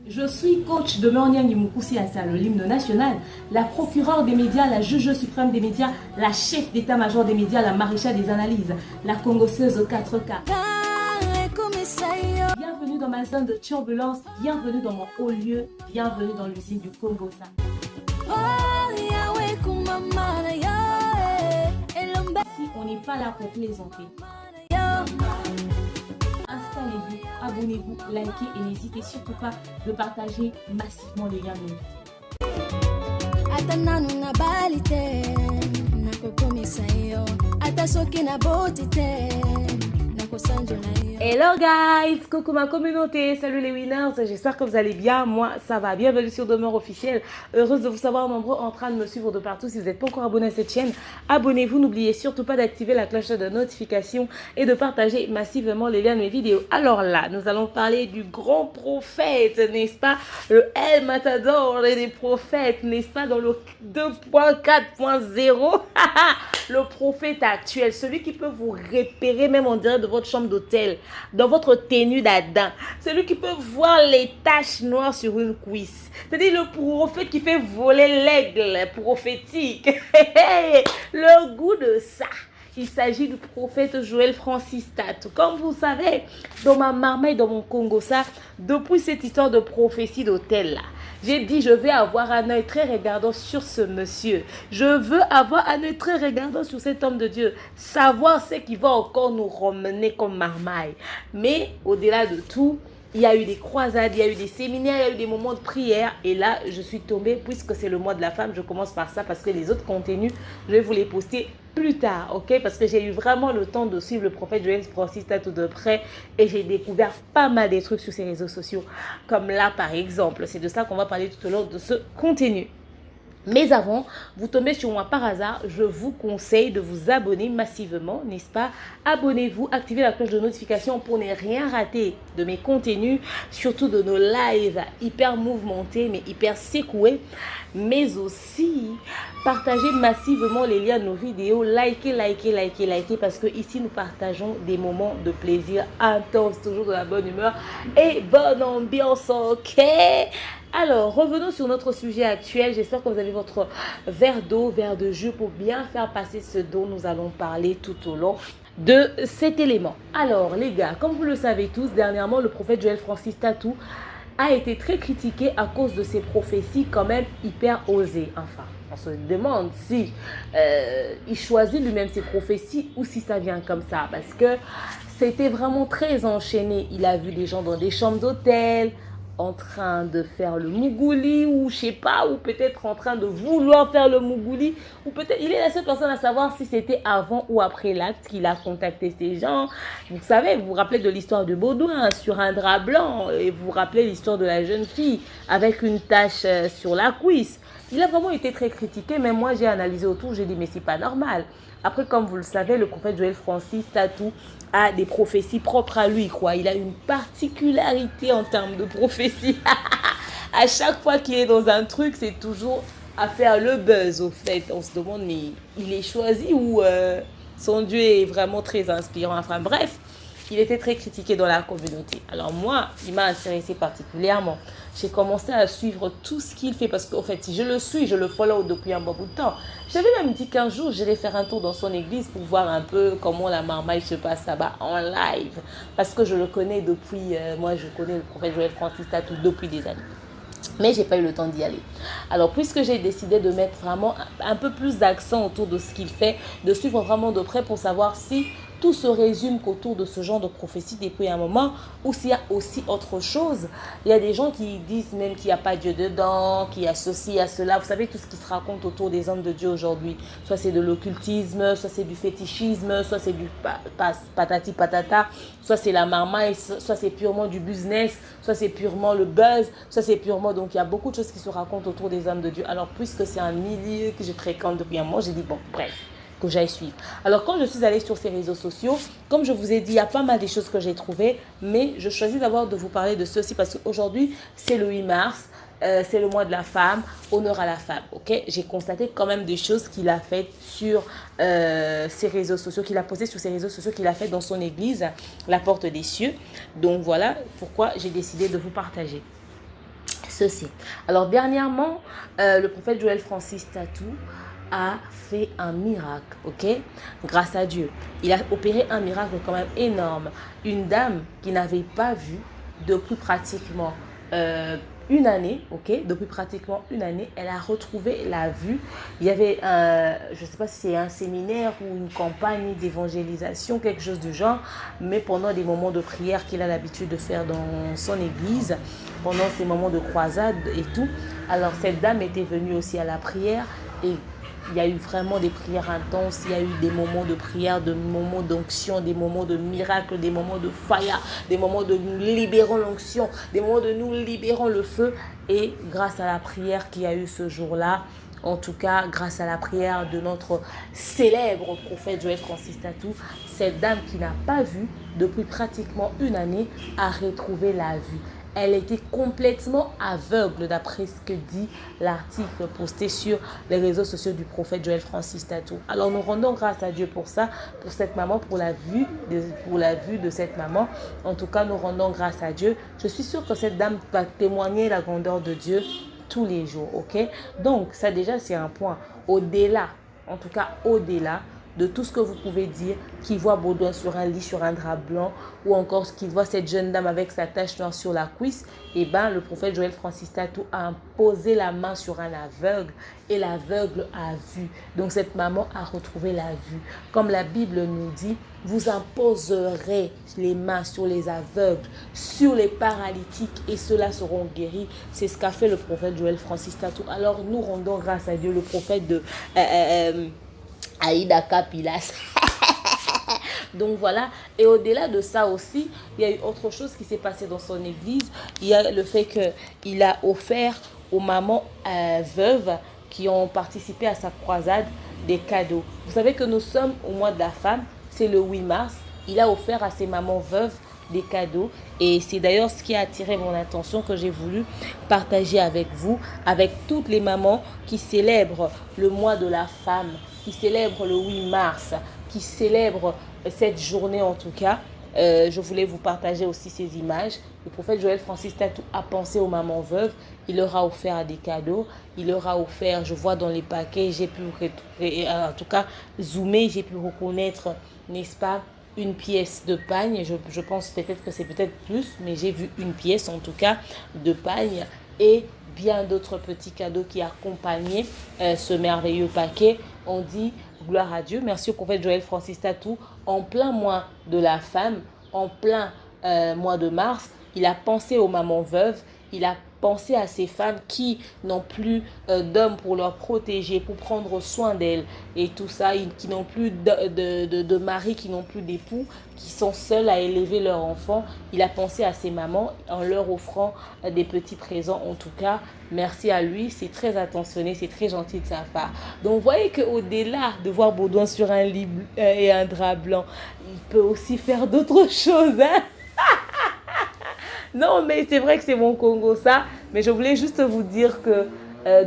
Je suis coach de Moniang Mukusi Assa, l'hymne national, la procureure des médias, la juge suprême des médias, la chef d'état-major des médias, la maréchale des analyses, la congosseuse 4K. Bienvenue dans ma zone de turbulence, bienvenue dans mon haut lieu, bienvenue dans l'usine du Congo. Si on n'est pas là pour plaisanter. Installez-vous, abonnez-vous, likez et n'hésitez surtout pas de partager massivement les liens. Hello guys, coucou ma communauté, salut les winners, j'espère que vous allez bien, moi ça va, bienvenue sur Demeure Officielle, heureuse de vous savoir nombreux en train de me suivre de partout. Si vous n'êtes pas encore abonné à cette chaîne, abonnez-vous, n'oubliez surtout pas d'activer la cloche de notification et de partager massivement les liens de mes vidéos. Alors là, nous allons parler du grand prophète, n'est-ce pas, le El Matador et des prophètes, n'est-ce pas, dans le 2.4.0, le prophète actuel, celui qui peut vous repérer même en direct de votre chambre d'hôtel, dans votre tenue d'Adam, celui qui peut voir les taches noires sur une cuisse, c'est-à-dire le prophète qui fait voler l'aigle prophétique. Le goût de ça. Il s'agit du prophète Joël Francis Tatou. Comme vous savez, dans ma marmaille, dans mon Congo, ça, depuis cette histoire de prophétie d'hôtel là, j'ai dit je vais avoir un œil très regardant sur ce monsieur. Je veux avoir un œil très regardant sur cet homme de Dieu. Savoir ce qui va encore nous ramener comme marmaille. Mais au-delà de tout, il y a eu des croisades, il y a eu des séminaires, il y a eu des moments de prière. Et là, je suis tombée, puisque c'est le mois de la femme, je commence par ça parce que les autres contenus, je vais vous les poster plus tard, ok? Parce que j'ai eu vraiment le temps de suivre le prophète Joël Francis Tatou de près et j'ai découvert pas mal des trucs sur ses réseaux sociaux. Comme là, par exemple, c'est de ça qu'on va parler tout au long de ce contenu. Mais avant, vous tombez sur moi par hasard, je vous conseille de vous abonner massivement, n'est-ce pas? Abonnez-vous, activez la cloche de notification pour ne rien rater de mes contenus, surtout de nos lives hyper mouvementés, mais hyper secoués. Mais aussi, partagez massivement les liens de nos vidéos, likez, parce que ici nous partageons des moments de plaisir intense, toujours de la bonne humeur et bonne ambiance, ok? Alors, revenons sur notre sujet actuel. J'espère que vous avez votre verre d'eau, verre de jus pour bien faire passer ce dont nous allons parler tout au long de cet élément. Alors, les gars, comme vous le savez tous, dernièrement, le prophète Joël Francis Tatou a été très critiqué à cause de ses prophéties quand même hyper osées. Enfin, on se demande si il choisit lui-même ses prophéties ou si ça vient comme ça. Parce que c'était vraiment très enchaîné. Il a vu des gens dans des chambres d'hôtel en train de faire le mougouli ou je sais pas, ou peut-être en train de vouloir faire le mougouli, ou peut-être il est la seule personne à savoir si c'était avant ou après l'acte qu'il a contacté ces gens. Vous savez, vous vous rappelez de l'histoire de Baudouin sur un drap blanc et vous vous rappelez l'histoire de la jeune fille avec une tache sur la cuisse. Il a vraiment été très critiqué, mais moi j'ai analysé autour, j'ai dit mais c'est pas normal. Après, comme vous le savez, le prophète Joël Francis Tatou a des prophéties propres à lui, quoi. Il a une particularité en termes de prophétie. À chaque fois qu'il est dans un truc, c'est toujours à faire le buzz, au fait. On se demande, mais il est choisi ou son Dieu est vraiment très inspirant. Enfin bref, il était très critiqué dans la communauté. Alors moi, il m'a intéressé particulièrement. J'ai commencé à suivre tout ce qu'il fait parce qu'en fait, si je le suis, je le follow depuis un bon bout de temps. J'avais même dit qu'un jour, j'irais faire un tour dans son église pour voir un peu comment la marmaille se passe là-bas en live. Parce que je le connais depuis, moi je connais le prophète Joël Francis Tatou depuis des années. Mais j'ai pas eu le temps d'y aller. Alors, puisque j'ai décidé de mettre vraiment un peu plus d'accent autour de ce qu'il fait, de suivre vraiment de près pour savoir si tout se résume qu'autour de ce genre de prophétie depuis un moment ou s'il y a aussi autre chose. Il y a des gens qui disent même qu'il n'y a pas Dieu dedans, qu'il y a ceci, il y a cela. Vous savez tout ce qui se raconte autour des hommes de Dieu aujourd'hui. Soit c'est de l'occultisme, soit c'est du fétichisme, soit c'est du patati patata, soit c'est la marmaille, soit c'est purement du business, soit c'est purement le buzz, soit c'est purement... Donc il y a beaucoup de choses qui se racontent autour des hommes de Dieu. Alors puisque c'est un milieu que je fréquente depuis un moment, j'ai dit bon bref. que j'aille suivre. Alors, quand je suis allée sur ces réseaux sociaux, comme je vous ai dit, il y a pas mal de choses que j'ai trouvées, mais je choisis d'abord de vous parler de ceci parce qu'aujourd'hui, c'est le 8 mars. C'est le mois de la femme, honneur à la femme, ok? J'ai constaté quand même des choses qu'il a faites sur ses réseaux sociaux, qu'il a posté sur ses réseaux sociaux, qu'il a fait dans son église, la porte des cieux. Donc voilà pourquoi j'ai décidé de vous partager ceci. Alors dernièrement, le prophète Joel Francis Tatou a fait un miracle, ok? Grâce à Dieu. Il a opéré un miracle quand même énorme. Une dame qui n'avait pas vu depuis pratiquement une année, ok, depuis pratiquement une année, elle a retrouvé la vue. Il y avait je ne sais pas si c'est un séminaire ou une campagne d'évangélisation, quelque chose du genre, mais pendant des moments de prière qu'il a l'habitude de faire dans son église, pendant ces moments de croisade et tout. Alors cette dame était venue aussi à la prière et il y a eu vraiment des prières intenses, il y a eu des moments de prière, des moments d'onction, des moments de miracle, des moments de fire, des moments de nous libérons l'onction, des moments de nous libérons le feu. Et grâce à la prière qu'il y a eu ce jour-là, en tout cas grâce à la prière de notre célèbre prophète Joel Francis Tatou, cette dame qui n'a pas vu depuis pratiquement une année a retrouvé la vue. Elle était complètement aveugle d'après ce que dit l'article posté sur les réseaux sociaux du prophète Joel Francis Tatou. Alors nous rendons grâce à Dieu pour ça, pour cette maman, pour la vue de cette maman. En tout cas, nous rendons grâce à Dieu. Je suis sûre que cette dame va témoigner la grandeur de Dieu tous les jours, ok? Donc ça déjà c'est un point. Au-delà, en tout cas au-delà de tout ce que vous pouvez dire, qui voit Baudouin sur un lit, sur un drap blanc, ou encore qui voit cette jeune dame avec sa tache noire sur la cuisse, et bien le prophète Joel Francis Tatou a posé la main sur un aveugle, et l'aveugle a vu. Donc cette maman a retrouvé la vue. Comme la Bible nous dit, vous imposerez les mains sur les aveugles, sur les paralytiques, et ceux-là seront guéris. C'est ce qu'a fait le prophète Joel Francis Tatou. Alors nous rendons grâce à Dieu, le prophète de... Aïda Kapilas. Donc voilà, et au-delà de ça aussi, il y a eu autre chose qui s'est passé dans son église. Il y a le fait qu'il a offert aux mamans veuves qui ont participé à sa croisade des cadeaux. Vous savez que nous sommes au mois de la femme, c'est le 8 mars. Il a offert à ses mamans veuves des cadeaux et c'est d'ailleurs ce qui a attiré mon attention que j'ai voulu partager avec vous, avec toutes les mamans qui célèbrent le mois de la femme, qui célèbrent le 8 mars, qui célèbrent cette journée en tout cas. Je voulais vous partager aussi ces images. Le prophète Joel Francis Tatou a pensé aux mamans veuves. Il leur a offert des cadeaux. Il leur a offert, je vois dans les paquets, j'ai pu en tout cas zoomer, j'ai pu reconnaître, n'est-ce pas, une pièce de pagne. Je pense peut-être que c'est peut-être plus, mais j'ai vu une pièce en tout cas de pagne et bien d'autres petits cadeaux qui accompagnaient ce merveilleux paquet. On dit gloire à Dieu. Merci au prophète Joel Francis Tatou. En plein mois de la femme, en plein mois de mars, il a pensé aux mamans veuves. Il a pensé à ces femmes qui n'ont plus d'hommes pour leur protéger, pour prendre soin d'elles et tout ça, qui n'ont plus de mari, qui n'ont plus d'époux, qui sont seuls à élever leurs enfants. Il a pensé à ces mamans en leur offrant des petits présents. En tout cas, merci à lui, c'est très attentionné, c'est très gentil de sa part. Donc vous voyez qu'au-delà de voir Baudouin sur un lit et un drap blanc, il peut aussi faire d'autres choses, hein? Non, mais c'est vrai que c'est mon Congo, ça. Mais je voulais juste vous dire que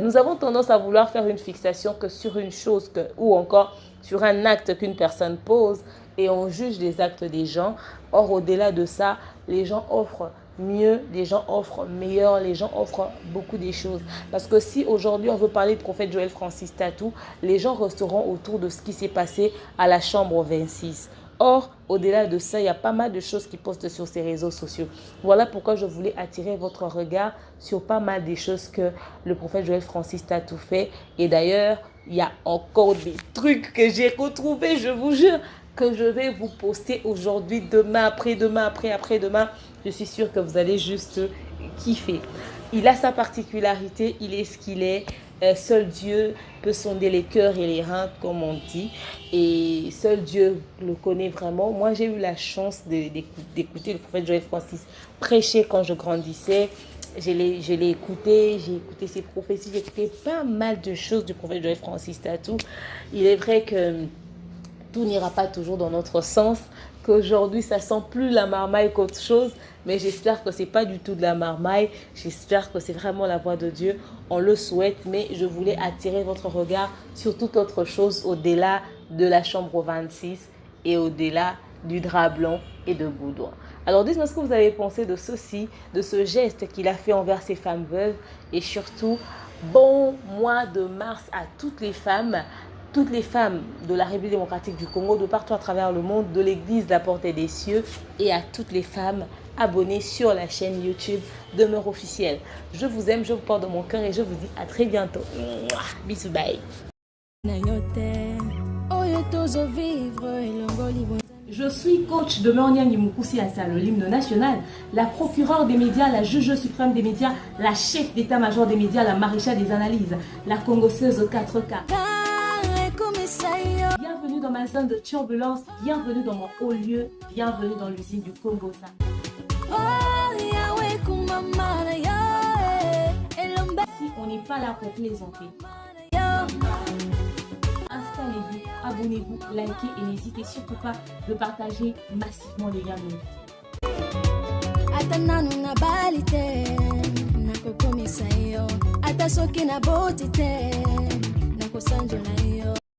nous avons tendance à vouloir faire une fixation que sur une chose ou encore sur un acte qu'une personne pose et on juge les actes des gens. Or, au-delà de ça, les gens offrent mieux, les gens offrent meilleur, les gens offrent beaucoup des choses. Parce que si aujourd'hui on veut parler de prophète Joel Francis Tatou, les gens resteront autour de ce qui s'est passé à la chambre 26. Or, au-delà de ça, il y a pas mal de choses qui postent sur ces réseaux sociaux. Voilà pourquoi je voulais attirer votre regard sur pas mal des choses que le prophète Joel Francis Tatou fait. Et d'ailleurs, il y a encore des trucs que j'ai retrouvés, je vous jure, que je vais vous poster aujourd'hui, demain, après-demain, après-demain. Je suis sûre que vous allez juste kiffer. Il a sa particularité, il est ce qu'il est. Seul Dieu peut sonder les cœurs et les reins, comme on dit. Et seul Dieu le connaît vraiment. Moi, j'ai eu la chance d'écouter le prophète Joel Francis prêcher quand je grandissais. je l'ai écouté, j'ai écouté ses prophéties, j'ai écouté pas mal de choses du prophète Joël Francis Tatou. Il est vrai que tout n'ira pas toujours dans notre sens, qu'aujourd'hui ça sent plus la marmaille qu'autre chose, mais j'espère que c'est pas du tout de la marmaille, j'espère que c'est vraiment la voix de Dieu, on le souhaite, mais je voulais attirer votre regard sur toute autre chose au-delà de la chambre 26 et au-delà du drap blanc et de Boudouin. Alors dites-moi ce que vous avez pensé de ceci, de ce geste qu'il a fait envers ces femmes veuves, et surtout, bon mois de mars à toutes les femmes de la République démocratique du Congo, de partout à travers le monde, de l'église de la Portée des Cieux, et à toutes les femmes abonnées sur la chaîne YouTube Demeure Officielle. Je vous aime, je vous porte dans mon cœur et je vous dis à très bientôt. Bisous, bye. Je suis coach de Meonyang Mukusi Assalo, l'hymne national, la procureure des médias, la juge suprême des médias, la chef d'état-major des médias, la maréchale des analyses, la congosseuse aux 4K. Bienvenue dans ma zone de turbulence, bienvenue dans mon haut lieu, bienvenue dans l'usine du Congo. Si on n'est pas là pour plaisanter, installez-vous, abonnez-vous, likez et n'hésitez surtout pas de partager massivement les liens de